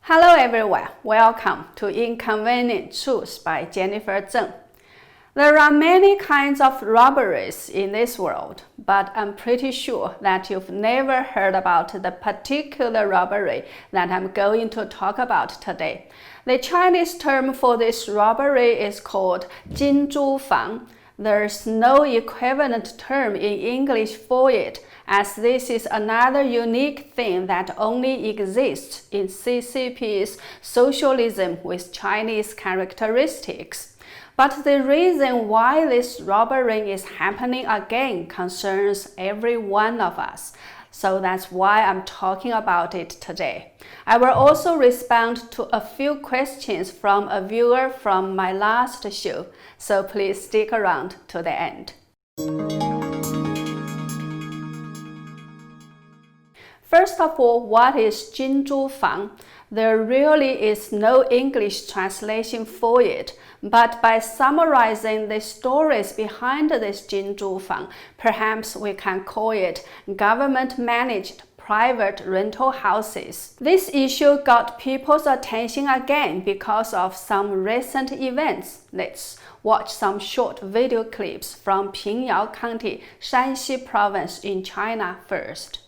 Hello everyone, welcome to Inconvenient Truths by Jennifer Zheng. There are many kinds of robberies in this world, but I'm pretty sure that you've never heard about the particular robbery that I'm going to talk about today. The Chinese term for this robbery is called 金猪房. There's no equivalent term in English for it, as this is another unique thing that only exists in CCP's socialism with Chinese characteristics. But the reason why this robbery is happening again concerns every one of us. So that's why I'm talking about it today. I will also respond to a few questions from a viewer from my last show, so please stick around to the end. First of all, what is 金猪房? There really is no English translation for it, but by summarizing the stories behind this 金猪房, perhaps we can call it government-managed private rental houses. This issue got people's attention again because of some recent events. Let's watch some short video clips from Pingyao County, Shanxi Province in China first.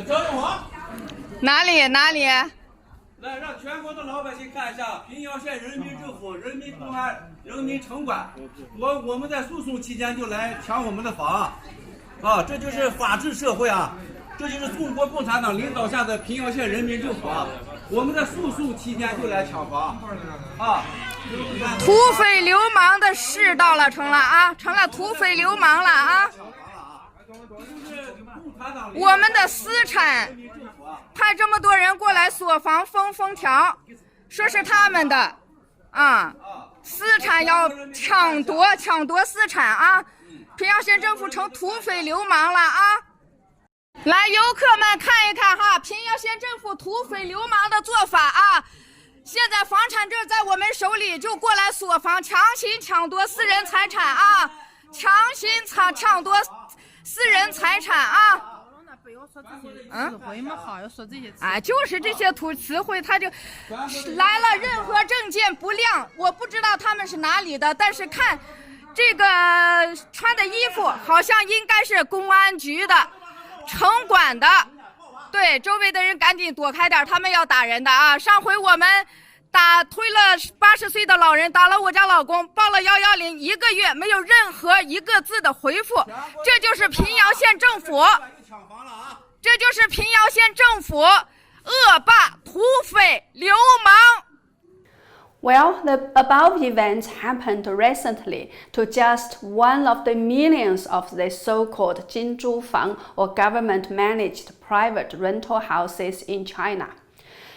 赵永华，哪里？来让全国的老百姓看一下平遥县人民政府、人民公安、人民城管。我们在诉讼期间就来抢我们的房，这就是法治社会啊！这就是中国共产党领导下的平遥县人民政府啊！我们在诉讼期间就来抢房，土匪流氓的世道了，成了土匪流氓了啊！我们的私产，派这么多人过来锁房封条，说是他们的，私产要抢夺私产啊！平遥县政府成土匪流氓了啊！来，游客们看一看哈，平遥县政府土匪流氓的做法啊！现在房产证在我们手里，就过来锁房，强行抢夺私人财产啊！强行抢夺私人财产啊！词汇嘛，好，要说这些词。就是这些词汇，他就来了。任何证件不亮，我不知道他们是哪里的，但是看这个穿的衣服，好像应该是公安局的、城管的。对，周围的人赶紧躲开点，他们要打人的啊！上回我们推了80岁的老人，打了我家老公，报了110，1个月没有任何一个字的回复，这就是平遥县政府，这就是平遥县政府恶霸、土匪、流氓。Well, the above events happened recently to just one of the millions of the so-called 金猪房 or government-managed private rental houses in China.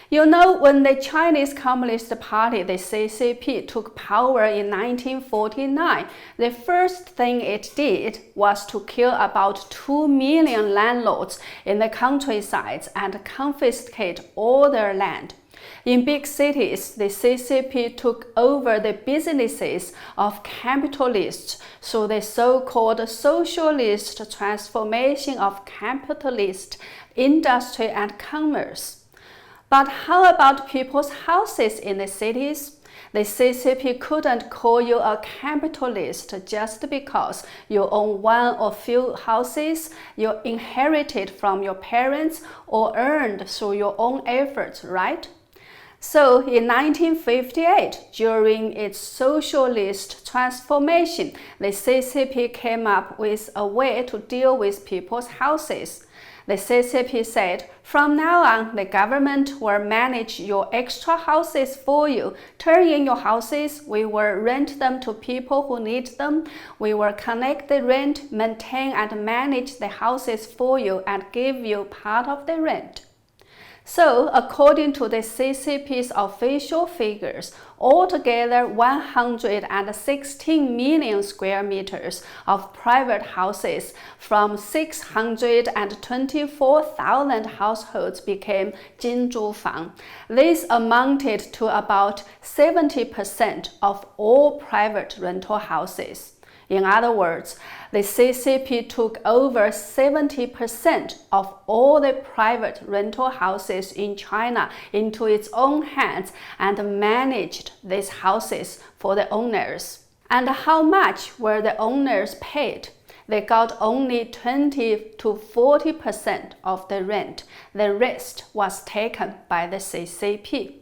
You know, when the Chinese Communist Party, the CCP, took power in 1949, the first thing it did was to kill about 2 million landlords in the countrysides and confiscate all their land. In big cities, the CCP took over the businesses of capitalists through the so-called socialist transformation of capitalist industry and commerce. But how about people's houses in the cities? The CCP couldn't call you a capitalist just because you own one or few houses you inherited from your parents or earned through your own efforts, right? So in 1958, during its socialist transformation, the CCP came up with a way to deal with people's houses. The CCP said, from now on, the government will manage your extra houses for you. Turn in your houses, we will rent them to people who need them. We will collect the rent, maintain and manage the houses for you and give you part of the rent. So, according to the CCP's official figures, altogether 116 million square meters of private houses from 624,000 households became 金猪房. This amounted to about 70% of all private rental houses. In other words, the CCP took over 70% of all the private rental houses in China into its own hands and managed these houses for the owners. And how much were the owners paid? They got only 20 to 40% of the rent. The rest was taken by the CCP.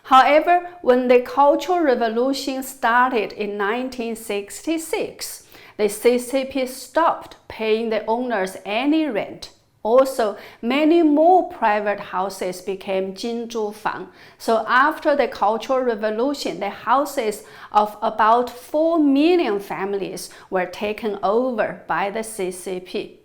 However, when the Cultural Revolution started in 1966, the CCP stopped paying the owners any rent. Also, many more private houses became Jinzhufang. So after the Cultural Revolution, the houses of about 4 million families were taken over by the CCP.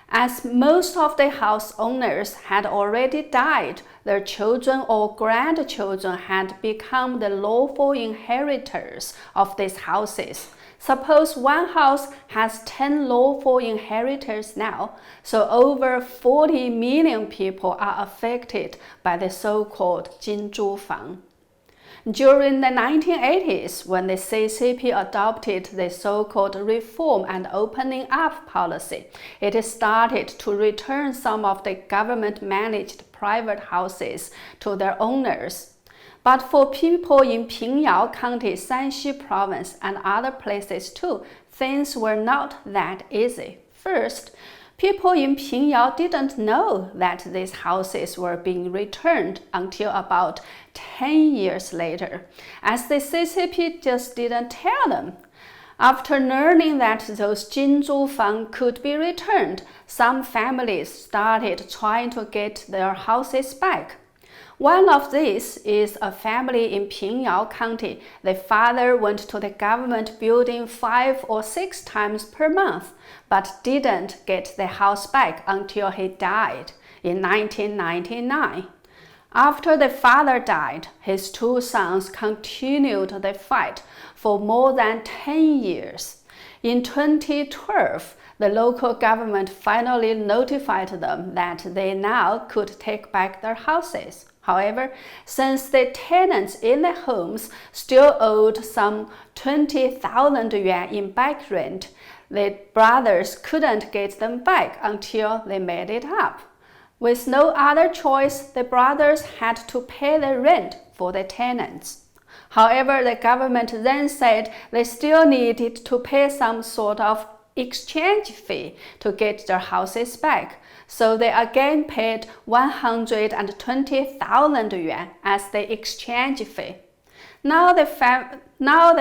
As most of the house owners had already died, their children or grandchildren had become the lawful inheritors of these houses. Suppose one house has 10 lawful inheritors now, so over 40 million people are affected by the so-called Jinzhufang. During the 1980s, when the CCP adopted the so-called reform and opening up policy, it started to return some of the government-managed private houses to their owners. But for people in Pingyao County, Shanxi Province, and other places too, things were not that easy. First, people in Pingyao didn't know that these houses were being returned until about 10 years later, as the CCP just didn't tell them. After learning that those Jinzhufang could be returned, some families started trying to get their houses back. One of these is a family in Pingyao County. The father went to the government building 5 or 6 times per month, but didn't get the house back until he died in 1999. After the father died, his 2 sons continued the fight for more than 10 years. In 2012, the local government finally notified them that they now could take back their houses. However, since the tenants in the homes still owed some 20,000 yuan in back rent, the brothers couldn't get them back until they made it up. With no other choice, the brothers had to pay the rent for the tenants. However, the government then said they still needed to pay some sort of exchange fee to get their houses back, so they again paid 120,000 yuan as the exchange fee. Now they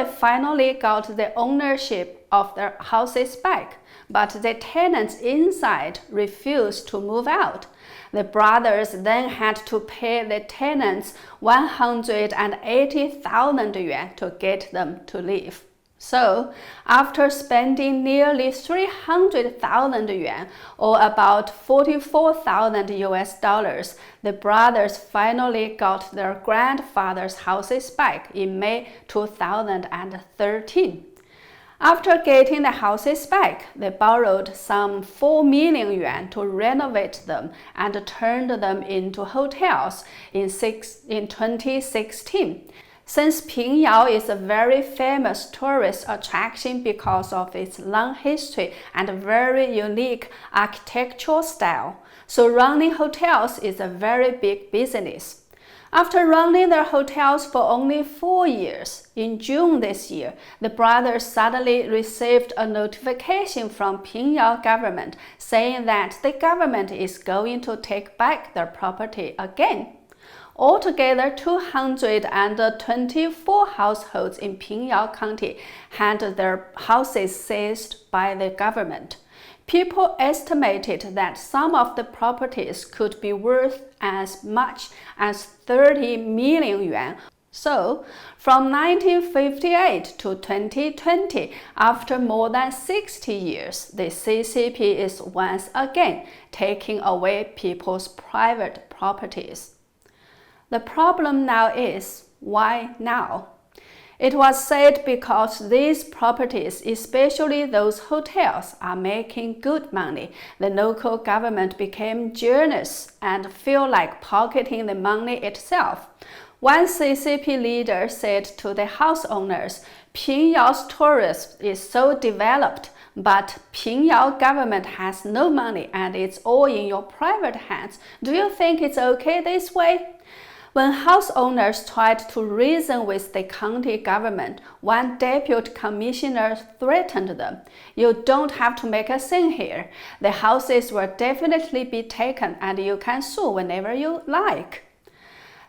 finally got the ownership of their houses back, but the tenants inside refused to move out. The brothers then had to pay the tenants 180,000 yuan to get them to leave. So, after spending nearly 300,000 yuan, or about $44,000, the brothers finally got their grandfather's houses back in May 2013. After getting the houses back, they borrowed some 4 million yuan to renovate them and turned them into hotels in 2016. Since Pingyao is a very famous tourist attraction because of its long history and very unique architectural style, so running hotels is a very big business. After running their hotels for only 4 years, in June this year, the brothers suddenly received a notification from Pingyao government saying that the government is going to take back their property again. Altogether, 224 households in Pingyao County had their houses seized by the government. People estimated that some of the properties could be worth as much as 30 million yuan. So, from 1958 to 2020, after more than 60 years, the CCP is once again taking away people's private properties. The problem now is, why now? It was said because these properties, especially those hotels, are making good money. The local government became jealous and feel like pocketing the money itself. One CCP leader said to the house owners, Pingyao's tourism is so developed, but Pingyao government has no money and it's all in your private hands. Do you think it's okay this way? When house owners tried to reason with the county government, one deputy commissioner threatened them. You don't have to make a scene here. The houses will definitely be taken and you can sue whenever you like.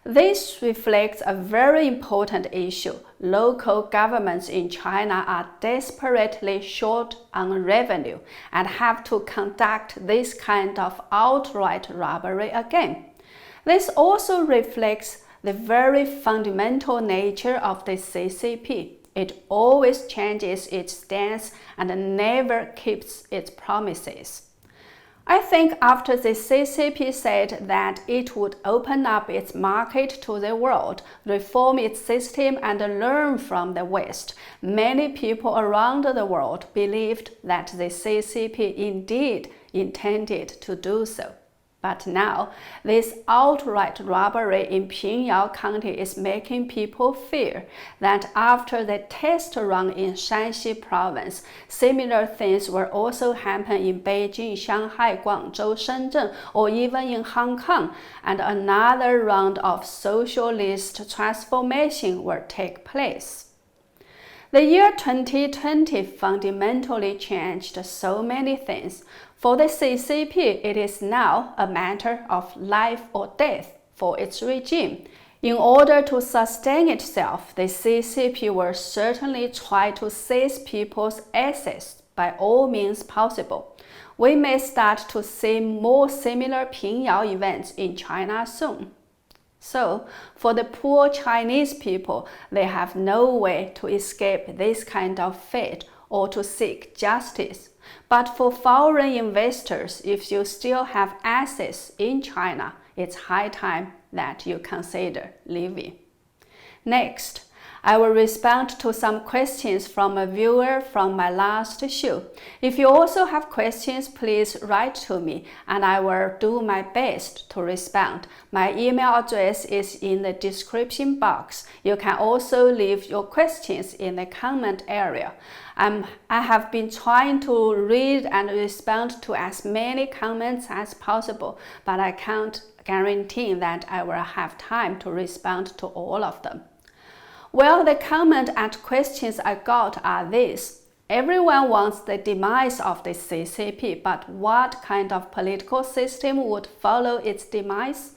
This reflects a very important issue. Local governments in China are desperately short on revenue and have to conduct this kind of outright robbery again. This also reflects the very fundamental nature of the CCP. It always changes its stance and never keeps its promises. I think after the CCP said that it would open up its market to the world, reform its system and learn from the West, many people around the world believed that the CCP indeed intended to do so. But now, this outright robbery in Pingyao County is making people fear that after the test run in Shanxi province, similar things will also happen in Beijing, Shanghai, Guangzhou, Shenzhen, or even in Hong Kong, and another round of socialist transformation will take place. The year 2020 fundamentally changed so many things. For the CCP, it is now a matter of life or death for its regime. In order to sustain itself, the CCP will certainly try to seize people's assets by all means possible. We may start to see more similar Pingyao events in China soon. So, for the poor Chinese people, they have no way to escape this kind of fate or to seek justice. But for foreign investors, if you still have assets in China, it's high time that you consider leaving. Next, I will respond to some questions from a viewer from my last show. If you also have questions, please write to me and I will do my best to respond. My email address is in the description box. You can also leave your questions in the comment area. I have been trying to read and respond to as many comments as possible, but I can't guarantee that I will have time to respond to all of them. Well, the comment and questions I got are these. Everyone wants the demise of the CCP, but what kind of political system would follow its demise?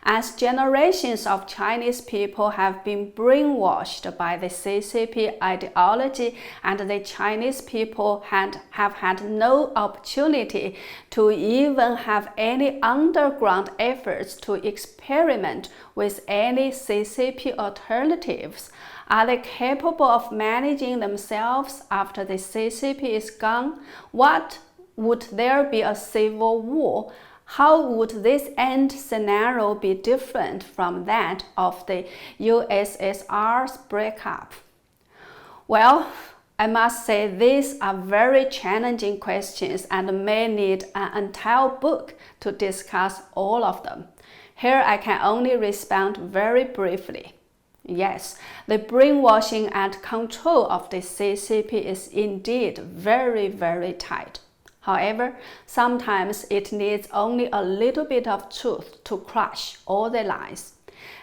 As generations of Chinese people have been brainwashed by the CCP ideology and the Chinese people have had no opportunity to even have any underground efforts to experiment with any CCP alternatives. Are they capable of managing themselves after the CCP is gone? What would there be a civil war? How would this end scenario be different from that of the USSR's breakup? Well, I must say these are very challenging questions and may need an entire book to discuss all of them. Here I can only respond very briefly. Yes, the brainwashing and control of the CCP is indeed very, very tight. However, sometimes it needs only a little bit of truth to crush all the lies.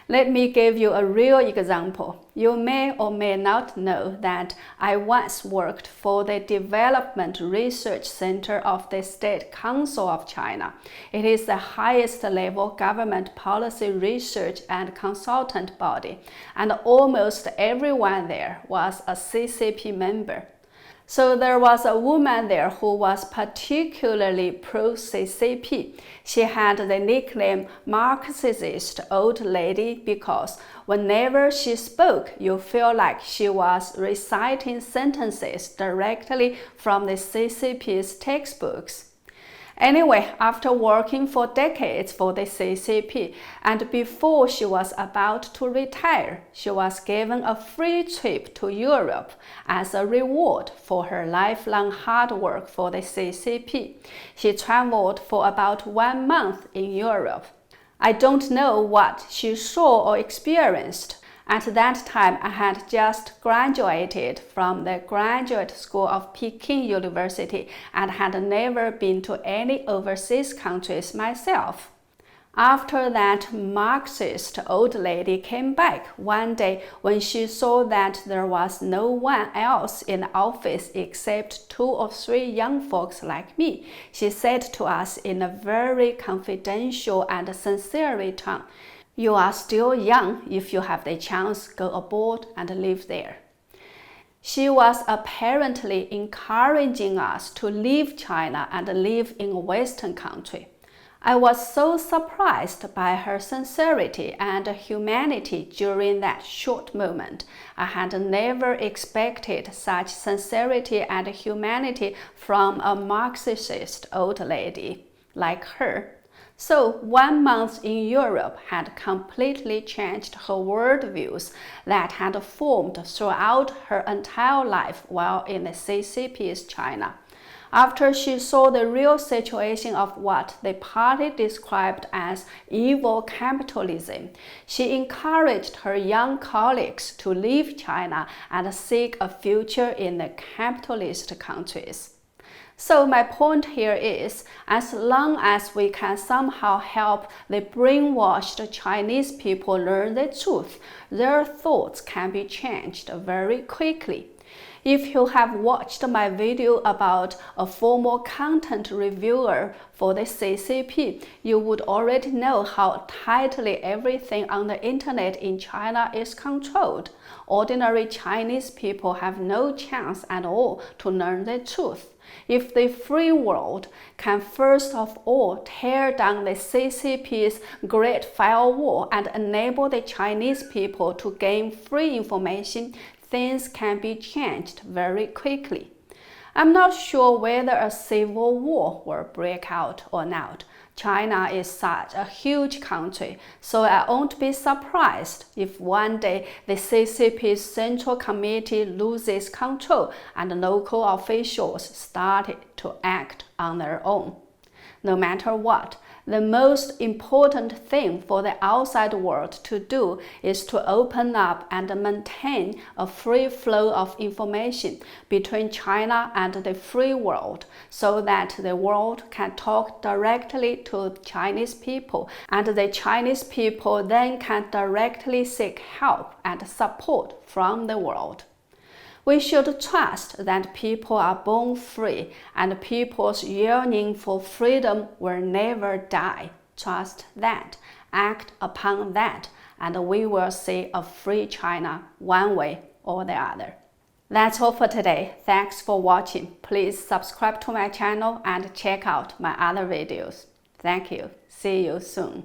Let me give you a real example. You may or may not know that I once worked for the Development Research Center of the State Council of China. It is the highest level government policy research and consultant body, and almost everyone there was a CCP member. So there was a woman there who was particularly pro-CCP. She had the nickname Marxist Old Lady because whenever she spoke, you feel like she was reciting sentences directly from the CCP's textbooks. Anyway, after working for decades for the CCP and before she was about to retire, she was given a free trip to Europe as a reward for her lifelong hard work for the CCP. She traveled for about 1 month in Europe. I don't know what she saw or experienced. At that time, I had just graduated from the Graduate School of Peking University and had never been to any overseas countries myself. After that, Marxist old lady came back one day when she saw that there was no one else in the office except 2 or 3 young folks like me. She said to us in a very confidential and sincere tone, "You are still young. If you have the chance, go aboard and live there." She was apparently encouraging us to leave China and live in a Western country. I was so surprised by her sincerity and humanity during that short moment. I had never expected such sincerity and humanity from a Marxist old lady like her. So 1 month in Europe had completely changed her worldviews that had formed throughout her entire life while in the CCP's China. After she saw the real situation of what the party described as evil capitalism, she encouraged her young colleagues to leave China and seek a future in the capitalist countries. So my point here is, as long as we can somehow help the brainwashed Chinese people learn the truth, their thoughts can be changed very quickly. If you have watched my video about a former content reviewer for the CCP, you would already know how tightly everything on the internet in China is controlled. Ordinary Chinese people have no chance at all to learn the truth. If the free world can first of all tear down the CCP's Great Firewall and enable the Chinese people to gain free information, things can be changed very quickly. I'm not sure whether a civil war will break out or not. China is such a huge country, so I won't be surprised if one day the CCP's Central Committee loses control and local officials started to act on their own. No matter what, the most important thing for the outside world to do is to open up and maintain a free flow of information between China and the free world so that the world can talk directly to Chinese people and the Chinese people then can directly seek help and support from the world. We should trust that people are born free and people's yearning for freedom will never die. Trust that, act upon that, and we will see a free China one way or the other. That's all for today. Thanks for watching. Please subscribe to my channel and check out my other videos. Thank you. See you soon.